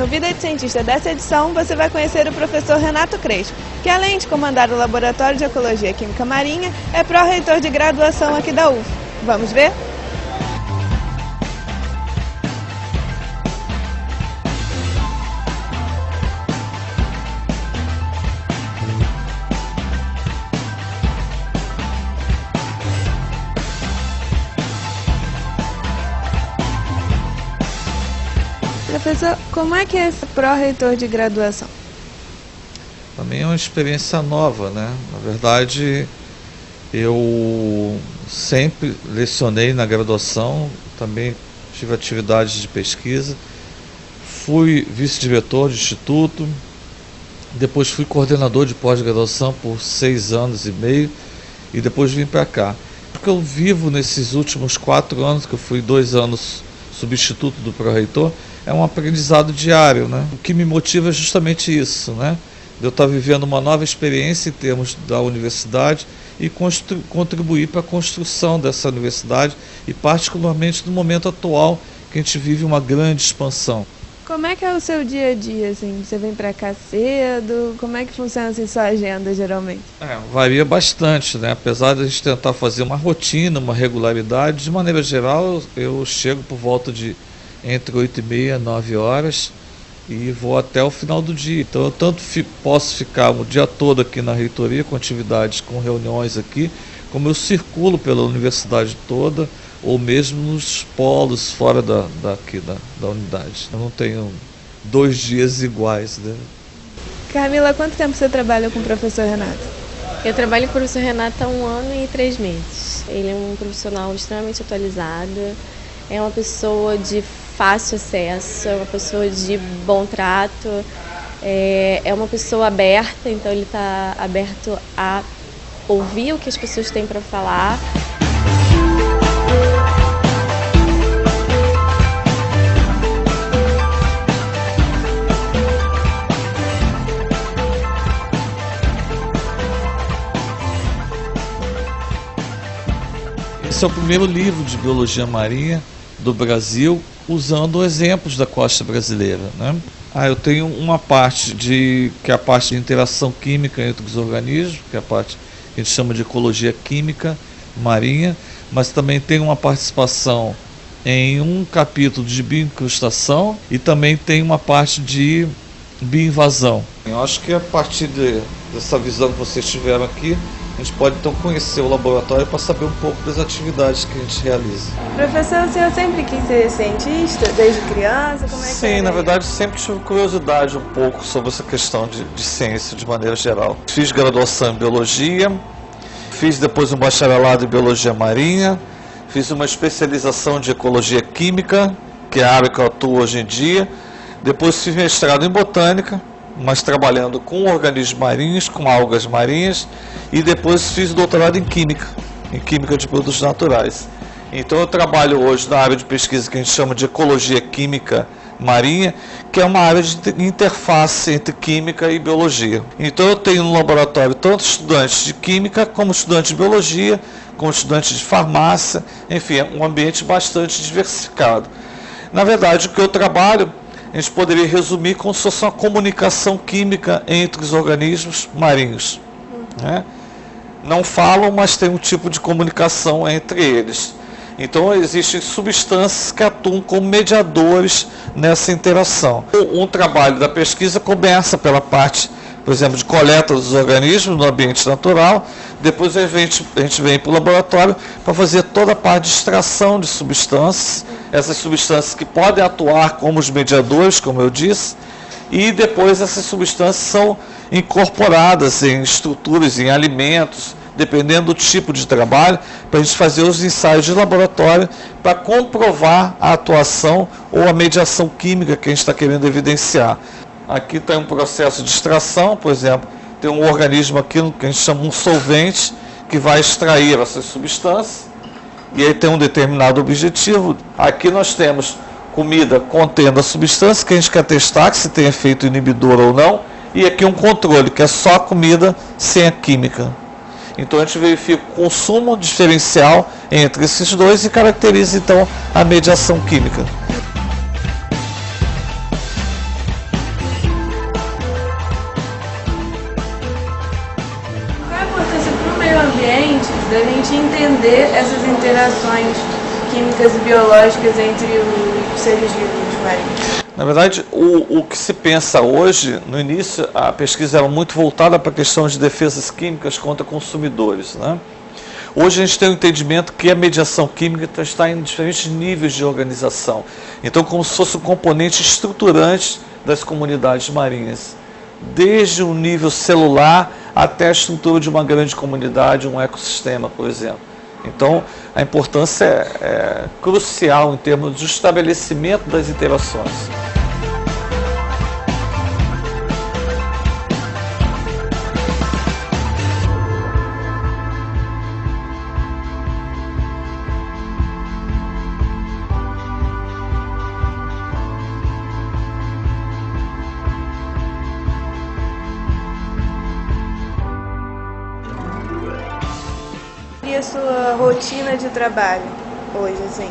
No Vida de Cientista dessa edição, você vai conhecer o professor Renato Crespo, que além de comandar o Laboratório de Ecologia Química Marinha, é pró-reitor de graduação aqui da UF. Vamos ver? Professor, como é que é esse pró-reitor de graduação? Para mim é uma experiência nova, né? Na verdade, eu sempre lecionei na graduação, também tive atividades de pesquisa, fui vice-diretor de instituto, depois fui coordenador de pós-graduação por 6 anos e meio e depois vim para cá. O que eu vivo nesses últimos 4 anos, que eu fui 2 anos substituto do pró-reitor, é um aprendizado diário, né? O que me motiva é justamente isso, né? De eu estar vivendo uma nova experiência em termos da universidade e contribuir para a construção dessa universidade e particularmente no momento atual que a gente vive uma grande expansão. Como é que é o seu dia a dia, assim? Você vem para cá cedo? Como é que funciona assim, sua agenda, geralmente? Varia bastante, né? Apesar de a gente tentar fazer uma rotina, uma regularidade, de maneira geral eu chego por volta de entre 8h30 e 9 horas e vou até o final do dia. Então eu tanto posso ficar o dia todo aqui na reitoria com atividades, com reuniões aqui, como eu circulo pela universidade toda ou mesmo nos polos fora da unidade. Eu não tenho 2 dias iguais, né? Camila, há quanto tempo você trabalha com o professor Renato? Eu trabalho com o professor Renato há 1 ano e 3 meses. Ele é um profissional extremamente atualizado, é uma pessoa de fácil acesso, é uma pessoa de bom trato, é uma pessoa aberta, então ele está aberto a ouvir o que as pessoas têm para falar. Esse é o primeiro livro de biologia marinha do Brasil, usando exemplos da costa brasileira, né? Eu tenho uma parte que é a parte de interação química entre os organismos, que é a parte que a gente chama de ecologia química marinha, mas também tem uma participação em um capítulo de bioincrustação e também tem uma parte de bioinvasão. Eu acho que a partir dessa visão que vocês tiveram aqui, a gente pode então conhecer o laboratório para saber um pouco das atividades que a gente realiza. Professor, o senhor sempre quis ser cientista, desde criança? Como é que Sim, na verdade sempre tive curiosidade um pouco sobre essa questão de ciência de maneira geral. Fiz graduação em biologia, fiz depois um bacharelado em biologia marinha, fiz uma especialização de ecologia química, que é a área que eu atuo hoje em dia. Depois fiz mestrado em botânica, mas trabalhando com organismos marinhos, com algas marinhas, e depois fiz doutorado em química de produtos naturais. Então eu trabalho hoje na área de pesquisa que a gente chama de ecologia química marinha, que é uma área de interface entre química e biologia. Então eu tenho no laboratório tanto estudantes de química, como estudantes de biologia, como estudantes de farmácia, enfim, é um ambiente bastante diversificado. Na verdade, o que eu trabalho, a gente poderia resumir como se fosse uma comunicação química entre os organismos marinhos, né? Não falam, mas tem um tipo de comunicação entre eles. Então existem substâncias que atuam como mediadores nessa interação. Um trabalho da pesquisa começa pela parte, por exemplo, de coleta dos organismos no ambiente natural, depois a gente vem para o laboratório para fazer toda a parte de extração de substâncias, essas substâncias que podem atuar como os mediadores, como eu disse, e depois essas substâncias são incorporadas em estruturas, em alimentos, dependendo do tipo de trabalho, para a gente fazer os ensaios de laboratório para comprovar a atuação ou a mediação química que a gente está querendo evidenciar. Aqui tem um processo de extração, por exemplo, tem um organismo aqui que a gente chama um solvente, que vai extrair essas substâncias, e aí tem um determinado objetivo. Aqui nós temos comida contendo a substância, que a gente quer testar, que se tem efeito inibidor ou não, e aqui um controle, que é só a comida sem a química. Então a gente verifica o consumo diferencial entre esses dois e caracteriza então a mediação química. entender essas interações químicas e biológicas entre os seres vivos marinhos? Na verdade, o que se pensa hoje, no início, a pesquisa era muito voltada para a questão de defesas químicas contra consumidores, né? Hoje a gente tem um entendimento que a mediação química está em diferentes níveis de organização. Então, como se fosse um componente estruturante das comunidades marinhas, desde o nível celular até a estrutura de uma grande comunidade, um ecossistema, por exemplo. Então, a importância é crucial em termos de estabelecimento das interações. E a sua rotina de trabalho hoje, assim,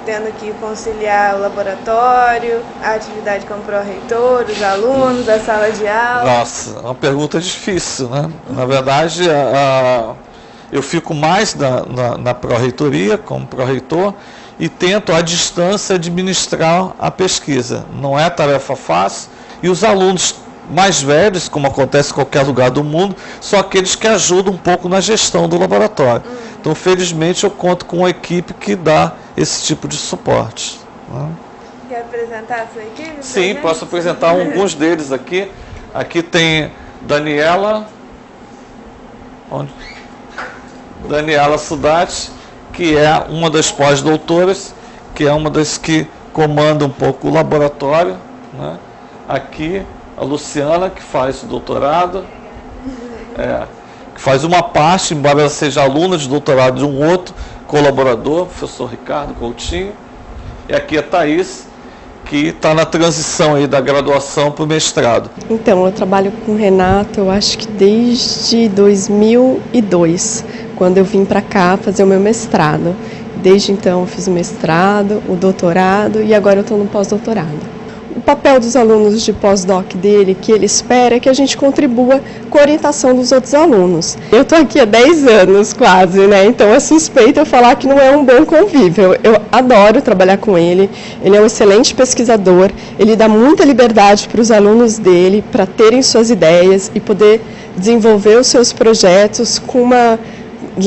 tendo que conciliar o laboratório, a atividade como pró-reitor, os alunos, a sala de aula? Nossa, é uma pergunta difícil, né? Na verdade, eu fico mais na pró-reitoria, como pró-reitor, e tento à distância administrar a pesquisa. Não é tarefa fácil, e os alunos mais velhos, como acontece em qualquer lugar do mundo, são aqueles que ajudam um pouco na gestão do laboratório. Então, felizmente, eu conto com uma equipe que dá esse tipo de suporte, né? Quer apresentar a sua equipe? Sim, posso apresentar alguns deles aqui. Aqui tem Daniela Sudati, que é uma das pós-doutoras, que é uma das que comanda um pouco o laboratório, né? Aqui a Luciana, que faz o doutorado, que faz uma parte, embora ela seja aluna de doutorado de um outro colaborador, o professor Ricardo Coutinho. E aqui a Thaís, que está na transição aí da graduação para o mestrado. Então, eu trabalho com o Renato, eu acho que desde 2002, quando eu vim para cá fazer o meu mestrado. Desde então, eu fiz o mestrado, o doutorado e agora eu estou no pós-doutorado. O papel dos alunos de pós-doc dele, que ele espera, é que a gente contribua com a orientação dos outros alunos. Eu estou aqui há 10 anos quase, né? Então é suspeito eu falar que não é um bom convívio. Eu adoro trabalhar com ele, ele é um excelente pesquisador, ele dá muita liberdade para os alunos dele, para terem suas ideias e poder desenvolver os seus projetos com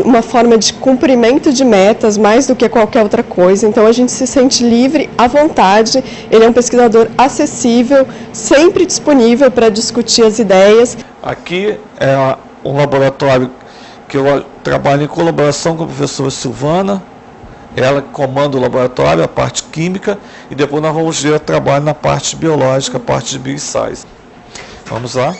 uma forma de cumprimento de metas mais do que qualquer outra coisa. Então a gente se sente livre, à vontade. Ele é um pesquisador acessível, sempre disponível para discutir as ideias. Aqui é um laboratório que eu trabalho em colaboração com a professora Silvana. Ela comanda o laboratório, a parte química, e depois nós vamos ver o trabalho na parte biológica, a parte de bioensaios. Vamos lá?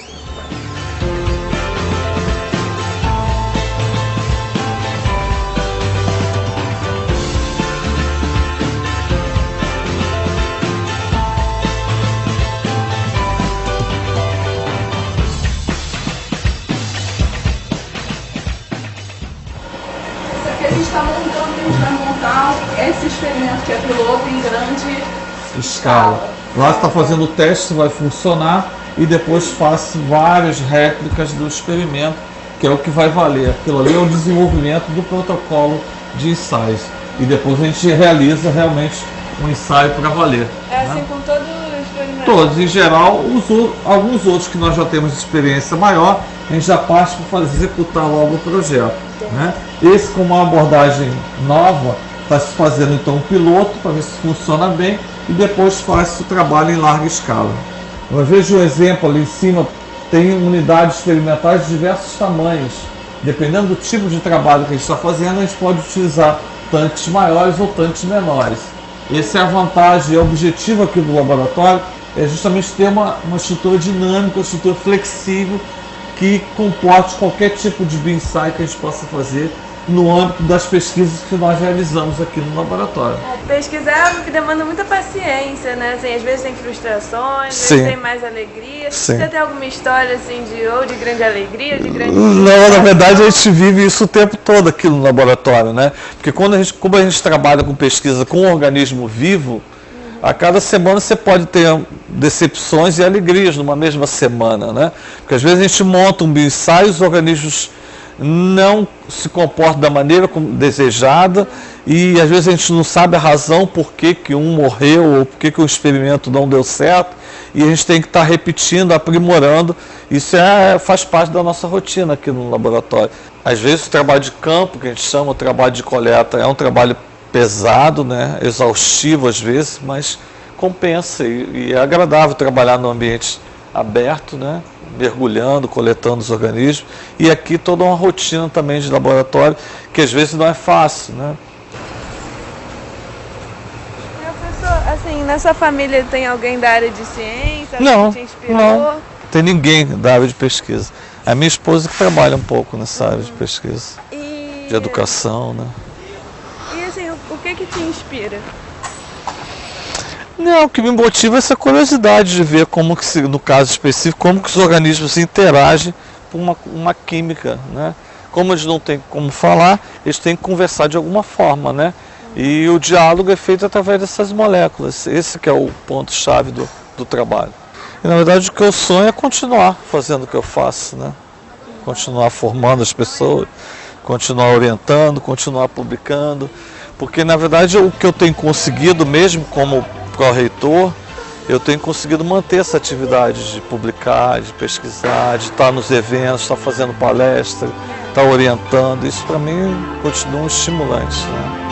A gente vai montar esse experimento que é piloto em grande escala. Lá está fazendo o teste se vai funcionar e depois faço várias réplicas do experimento, que é o que vai valer. Aquilo ali é o desenvolvimento do protocolo de ensaios. E depois a gente realiza realmente um ensaio para valer. É assim, né? Com todos os experimentos? Todos, em geral. Alguns outros que nós já temos experiência maior, a gente já parte para executar logo o projeto, né? Esse, como uma abordagem nova, está se fazendo então um piloto para ver se funciona bem e depois faz o trabalho em larga escala. Eu vejo um exemplo ali em cima, tem unidades experimentais de diversos tamanhos. Dependendo do tipo de trabalho que a gente está fazendo, a gente pode utilizar tanques maiores ou tanques menores. Essa é a vantagem, é o objetivo aqui do laboratório, é justamente ter uma estrutura dinâmica, uma estrutura flexível, que comporte qualquer tipo de bioensaio que a gente possa fazer no âmbito das pesquisas que nós realizamos aqui no laboratório. Pesquisa é algo que demanda muita paciência, né? Assim, às vezes tem frustrações, às vezes tem mais alegria. Sim. Você tem alguma história assim de grande alegria, ou de grande... Não, na verdade a gente vive isso o tempo todo aqui no laboratório, né? Porque como a gente trabalha com pesquisa com um organismo vivo, a cada semana você pode ter decepções e alegrias numa mesma semana, né? Porque às vezes a gente monta um bioensaio, os organismos não se comporta da maneira desejada e às vezes a gente não sabe a razão por que um morreu ou por que um experimento não deu certo e a gente tem que estar repetindo, aprimorando. Isso faz parte da nossa rotina aqui no laboratório. Às vezes o trabalho de campo, que a gente chama o trabalho de coleta, é um trabalho pesado, né? Exaustivo às vezes, mas compensa e é agradável trabalhar no ambiente aberto, né? Mergulhando, coletando os organismos, e aqui toda uma rotina também de laboratório, que às vezes não é fácil, né? Professor, assim, na sua família tem alguém da área de ciência? Não, que te inspirou? não tem ninguém da área de pesquisa. A minha esposa que trabalha um pouco nessa área de pesquisa, de educação, né? E assim, o que te inspira? Não, o que me motiva é essa curiosidade de ver como que, no caso específico, como que os organismos interagem com uma química, né? Como eles não têm como falar, eles têm que conversar de alguma forma, né? E o diálogo é feito através dessas moléculas. Esse que é o ponto-chave do trabalho. E, na verdade, o que eu sonho é continuar fazendo o que eu faço, né? Continuar formando as pessoas, continuar orientando, continuar publicando. Porque, na verdade, o que eu tenho conseguido, mesmo como pró-reitor, eu tenho conseguido manter essa atividade de publicar, de pesquisar, de estar nos eventos, estar fazendo palestra, estar orientando. Isso, para mim, continua um estimulante, né?